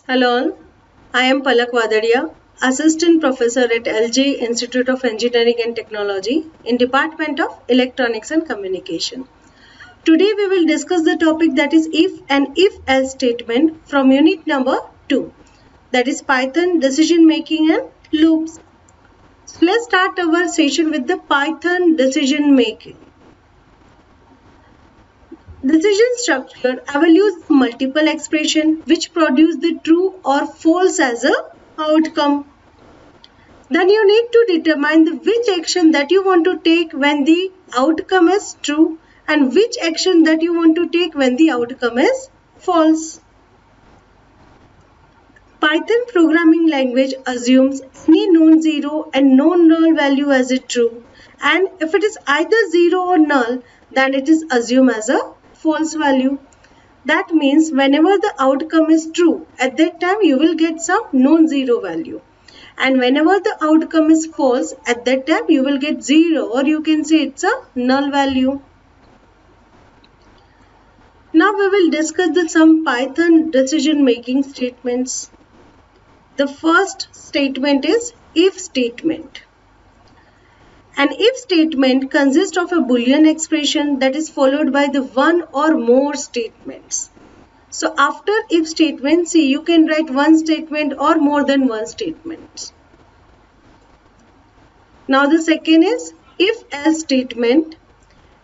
Hello, I am Palak Wadadia, Assistant Professor at LJ Institute of Engineering and Technology in Department of Electronics and Communication. Today we will discuss the topic that is if and if-else statement from unit number 2, that is Python decision making and loops. So let's start our session with the Python decision making. Decision structure evaluates multiple expressions which produce the true or false as a outcome. Then you need to determine which action that you want to take when the outcome is true and which action that you want to take when the outcome is false. Python programming language assumes any non-zero and non-null value as a true, and if it is either zero or null, then it is assumed as a false value. That means whenever the outcome is true, at that time you will get some non-zero value. And whenever the outcome is false, at that time you will get 0, or you can say it's a null value. Now we will discuss some Python decision making statements. The first statement is if statement. An if statement consists of a Boolean expression that is followed by the one or more statements. So after if statement, see, you can write one statement or more than one statement. Now the second is if-else statement.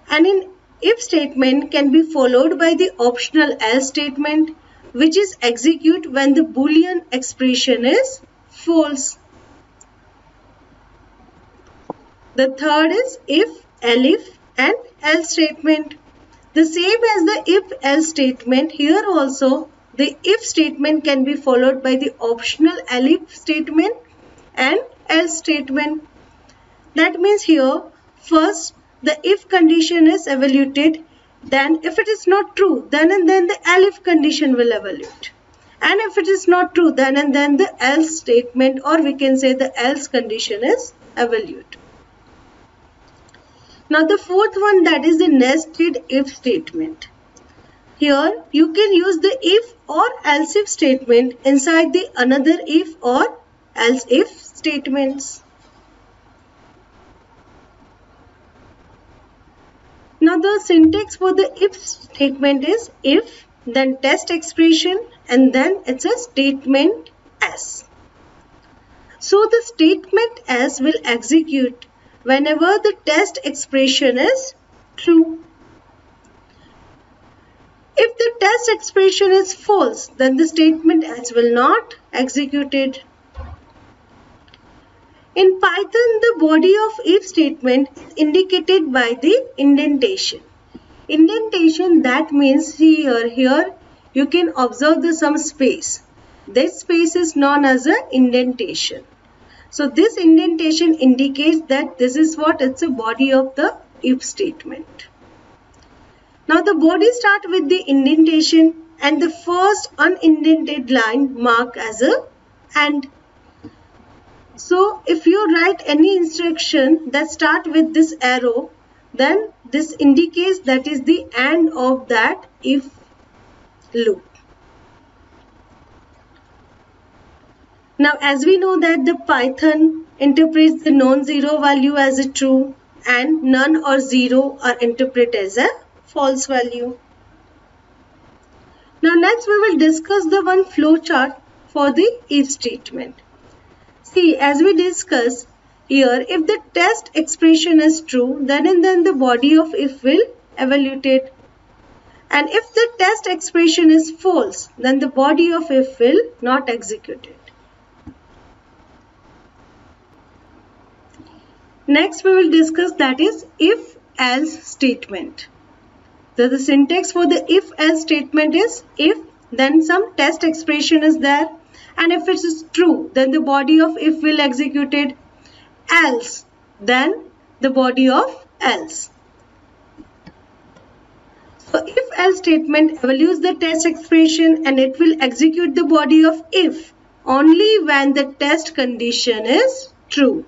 And in if statement can be followed by the optional else statement, which is execute when the Boolean expression is false. The third is if, elif and else statement. The same as the if-else statement, here also the if statement can be followed by the optional elif statement and else statement. That means here first the if condition is evaluated, then if it is not true, then and then the elif condition will evaluate. And if it is not true, then and then the else statement, or we can say the else condition is evaluated. Now the fourth one, that is the nested if statement. Here you can use the if or else if statement inside the another if or else if statements. Now the syntax for the if statement is if, then test expression, and then it's a statement S. So the statement S will execute whenever the test expression is true. If the test expression is false, then the statement S will not execute. In Python, the body of if statement is indicated by the indentation. Indentation, that means here you can observe some space. This space is known as an indentation. So this indentation indicates that this is what it's a body of the if statement. Now the body starts with the indentation and the first unindented line marked as a AND. So if you write any instruction that start with this arrow, then this indicates that is the AND of that if loop. Now as we know that the Python interprets the non-zero value as a true and none or zero are interpreted as a false value. Now next we will discuss the one flow chart for the if statement. See, as we discussed here, if the test expression is true, then and then the body of if will evaluate. And if the test expression is false, then the body of if will not execute it. Next we will discuss that is if-else statement. So the syntax for the if-else statement is if, then some test expression is there, and if it is true, then the body of if will execute it. Else, then the body of else. So if-else statement evaluates the test expression and it will execute the body of if only when the test condition is true.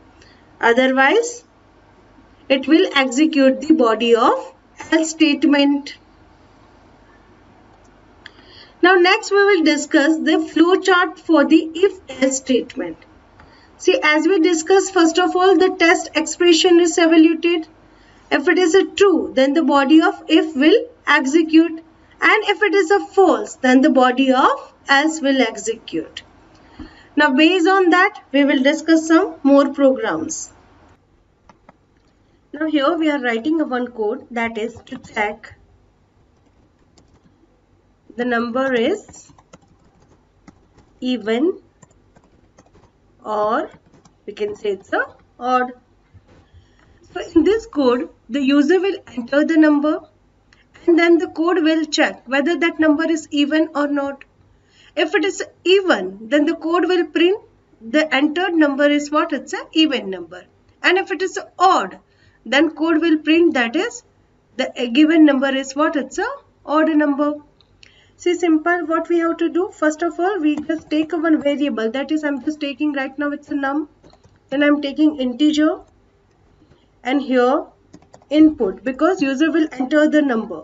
Otherwise, it will execute the body of else statement. Now next we will discuss the flow chart for the if-else statement. See, as we discussed, first of all, the test expression is evaluated. If it is a true, then the body of if will execute, and if it is a false, then the body of else will execute. Now based on that, we will discuss some more programs. Now here we are writing one code, that is to check the number is even, or we can say it's a odd. So in this code, the user will enter the number and then the code will check whether that number is even or not. If it is even, then the code will print the entered number is what? It's an even number. And if it is odd, then code will print that is the given number is what? It's a odd number. See, simple what we have to do. First of all, we just take one variable, that is I'm just taking right now it's a num. Then I'm taking integer and here input, because user will enter the number.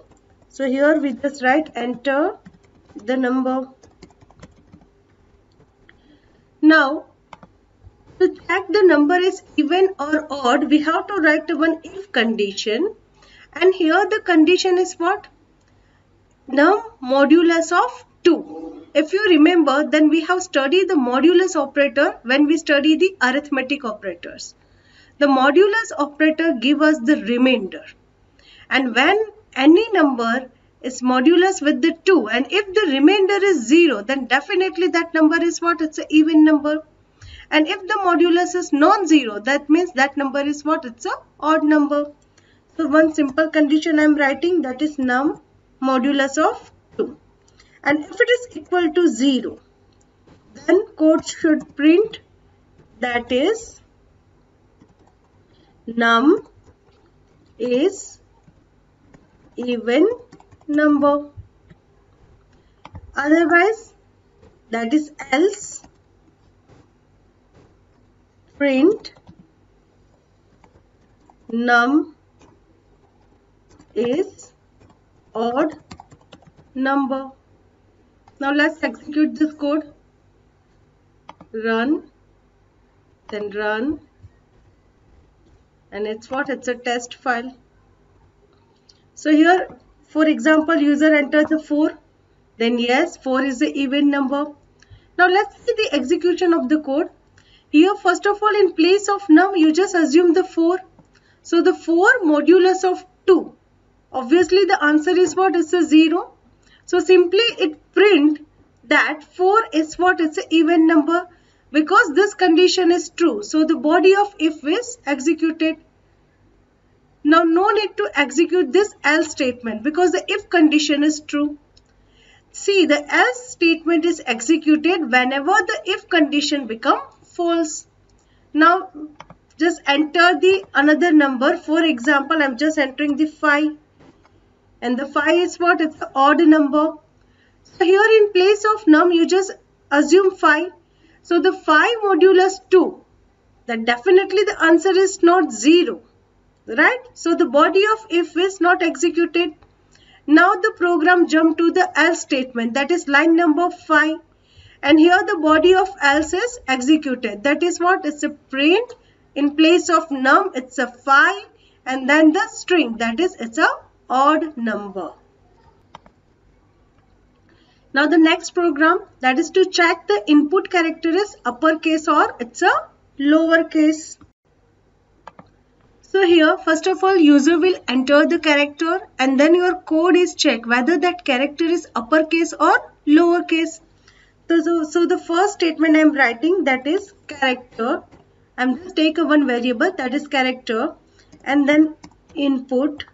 So here we just write enter the number. Now to check the number is even or odd, we have to write one if condition, and here the condition is what? Num modulus of 2. If you remember, then we have studied the modulus operator when we study the arithmetic operators. The modulus operator gives us the remainder, and when any number is modulus with the 2 and if the remainder is 0, then definitely that number is what? It's an even number. And if the modulus is non-zero, that means that number is what? It's an odd number. So one simple condition I am writing, that is num modulus of 2. And if it is equal to 0, then code should print that is num is even number. Otherwise, that is else print num is odd number. Now let's execute this code. Run, then run, and it's what? It's a test file. So here, for example, user enters the 4, then yes, 4 is the even number. Now let's see the execution of the code. Here, first of all, in place of num, you just assume the 4. So the 4 modulus of 2. Obviously, the answer is what? It's a 0. So simply it print that 4 is what? It's an even number, because this condition is true. So the body of if is executed. Now no need to execute this else statement because the if condition is true. See, the else statement is executed whenever the if condition becomes false. Now just enter the another number. For example, I'm just entering the 5. And the 5 is what? It's an odd number. So here in place of num, you just assume 5. So the 5 modulus 2. Then definitely the answer is not 0. Right? So the body of if is not executed. Now the program jump to the else statement. That is line number 5. And here the body of else is executed. That is what? It's a print. In place of num, it's a 5. And then the string. That is, it's a odd number. Now the next program, that is to check the input character is uppercase or it's a lowercase. So here, first of all, user will enter the character and then your code is check whether that character is uppercase or lowercase. So the first statement I am writing, that is character. I am just take one variable, that is character, and then input,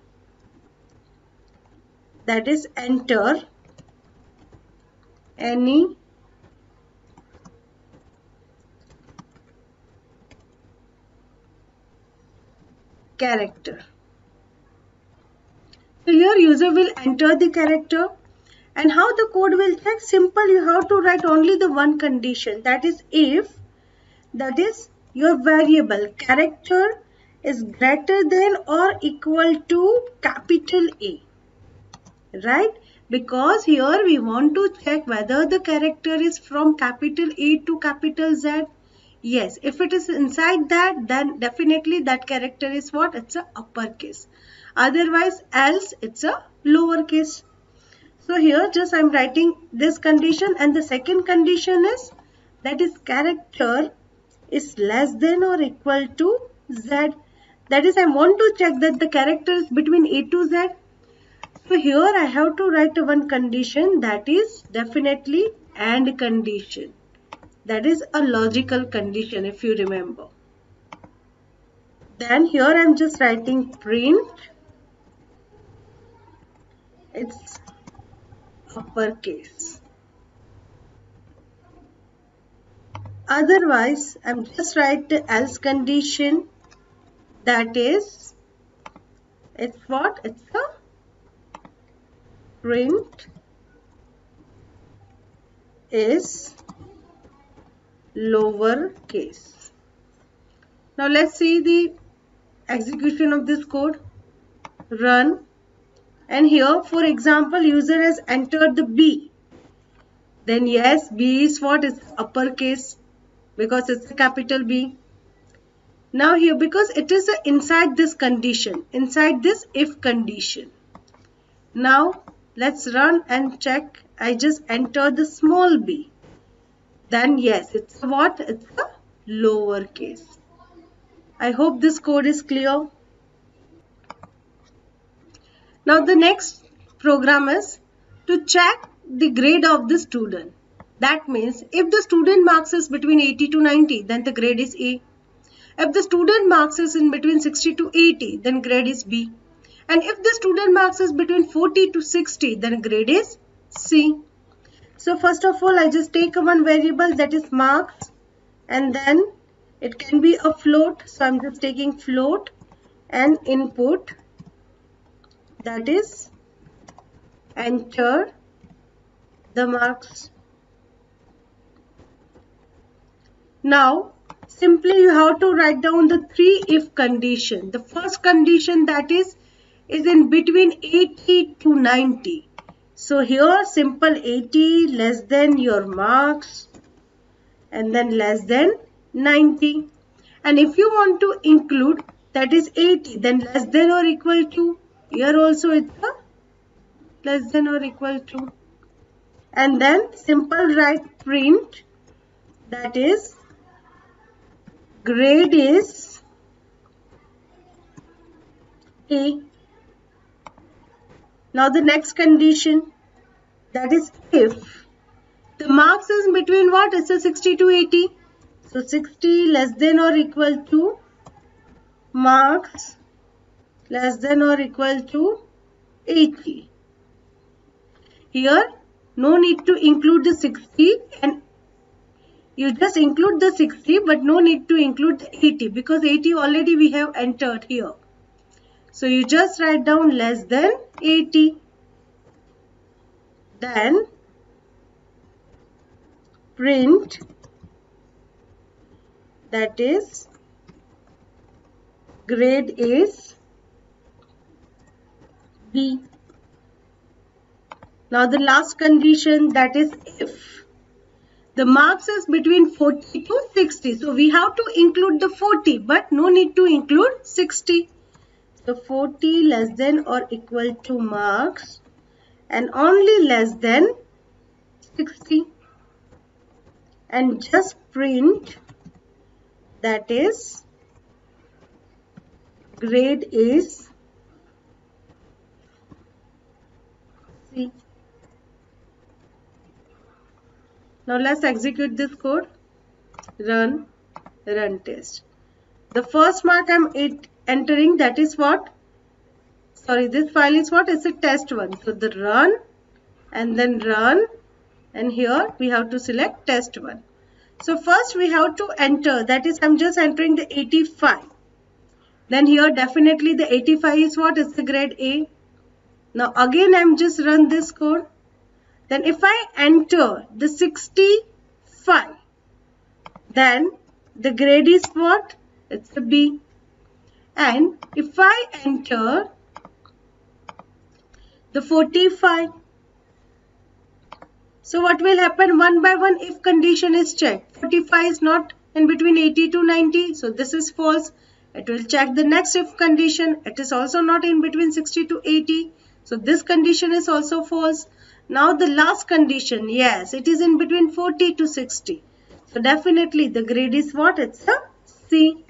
that is enter any character. So here user will enter the character, and how the code will check? Simple, you have to write only the one condition, that is if, that is your variable character is greater than or equal to capital A. Right? Because here we want to check whether the character is from capital A to capital Z. Yes, if it is inside that, then definitely that character is what? It's a uppercase. Otherwise, else it's a lowercase. So here just I'm writing this condition, and the second condition is that is character is less than or equal to Z. That is, I want to check that the character is between A to Z. So here I have to write one condition, that is definitely AND condition. That is a logical condition, if you remember. Then here I am just writing print. It's uppercase. Otherwise, I am just write the else condition. That is, it's what? It's a print is lowercase. Now let's see the execution of this code. Run. And here, for example, user has entered the B. Then yes, B is what? It's uppercase because it's a capital B. Now here, because it is inside this condition, inside this if condition. Now let's run and check. I just entered the small b. Then yes, it's what? It's a lowercase. I hope this code is clear. Now the next program is to check the grade of the student. That means if the student marks is between 80 to 90, then the grade is A. If the student marks is in between 60 to 80, then grade is B. And if the student marks is between 40 to 60, then grade is C. So first of all, I just take one variable, that is marks, and then it can be a float. So I'm just taking float and input, that is enter the marks. Now simply you have to write down the three if condition. The first condition, that is in between 80 to 90. So here simple 80 less than your marks and then less than 90. And if you want to include, that is 80, then less than or equal to. Here also it's a less than or equal to. And then simple write print, that is grade is A. Now the next condition, that is if the marks is between what? It's a 60 to 80. So 60 less than or equal to marks less than or equal to 80. Here no need to include the 60, and you just include the 60 but no need to include the 80 because 80 already we have entered here. So you just write down less than 80. Then print, that is grade is B. Now the last condition, that is if the marks is between 40 to 60. So we have to include the 40 but no need to include 60. So 40 less than or equal to marks and only less than 60. And just print, that is grade is C. Now let's execute this code. Run test. The first mark I'm entering, that is what? Sorry, this file is what? It's a test1. So the run and then run, and here we have to select test1. So first we have to enter, that is I'm just entering the 85. Then here definitely the 85 is what? It's the grade A. Now again I'm just run this code. Then if I enter the 65, then the grade is what? It's a B. And if I enter the 45, So what will happen? One by one, if condition is checked. 45 is not in between 80 to 90. So this is false. It will check the next if condition. It is also not in between 60 to 80. So this condition is also false. Now the last condition. Yes, it is in between 40 to 60. So definitely the grade is what? It's a C.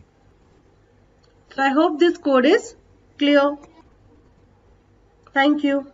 So I hope this code is clear. Thank you.